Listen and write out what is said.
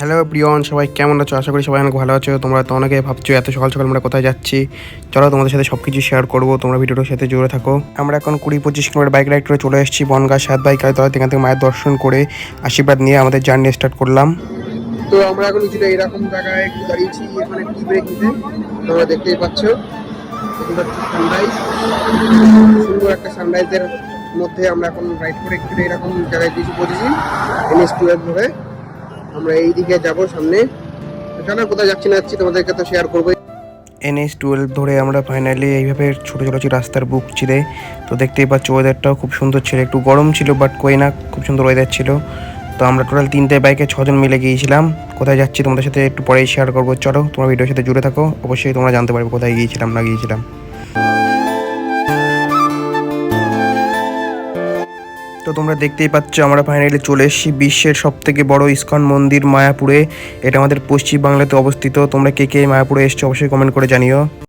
Hello প্রিয়ন, সবাই কেমন আছো? আশা করি সবাই অনেক ভালো আছো। তোমরা তো অনেকে ভাবছো এত সকাল সকাল আমরা কোথায় যাচ্ছি। চলো তোমাদের সাথে সব কিছু শেয়ার করবো, তোমরা ভিডিওটার সাথে জুড়ে থাকো। আমরা এখন 20-25 কিলোমিটার বাইক রাইড করে চলে এসেছি বনগাঁ সাত বাইক তলা। এখান থেকে মায়ের দর্শন করে আশীর্বাদ নিয়ে আমাদের জার্নি স্টার্ট করলাম। তো আমরা এখন কিছুটা এরকম জায়গায় একটু দাঁড়িয়েছি, এখানে টি ব্রেক নিতে। তোমরা দেখতেই পাচ্ছ সানরাইজ, সুন্দর একটা সানরাইজের মধ্যে আমরা এখন রাইড করে একটু এরকম জায়গায় কিছু পৌঁছেছি। NH-12 ধরে আমরা এই দিকে যাবো সামনে। চলো কোথায় যাচ্ছি না যাচ্ছি তোমাদেরকে তো শেয়ার করবো। NH-12 ধরে আমরা ফাইনালি এইভাবে ছোটো ছোটো রাস্তার বুক চিরে। তো দেখতেই পাচ্ছ ওয়েদারটাও খুব সুন্দর ছিল, একটু গরম ছিল বাট কই না, খুব সুন্দর ওয়েদার ছিল। তো আমরা টোটাল 3টে বাইকে 6 জন মিলে গিয়েছিলাম। কোথায় যাচ্ছি তোমাদের সাথে একটু পরেই শেয়ার করবো। চলো তোমরা ভিডিওর সাথে জুড়ে থাকো, অবশ্যই তোমরা জানতে পারবে কোথায় গিয়েছিলাম না গিয়েছিলাম। তো তোমরা দেখতেই পাচ্ছ আমরা ফাইনালি চলে এসেছি বিশ্বের সবথেকে বড় ইসকন মন্দির মায়াপুরে। এটা আমাদের পশ্চিম বাংলাতে অবস্থিত। তোমরা কে কে মায়াপুরে এসছো অবশ্যই কমেন্ট করে জানিও।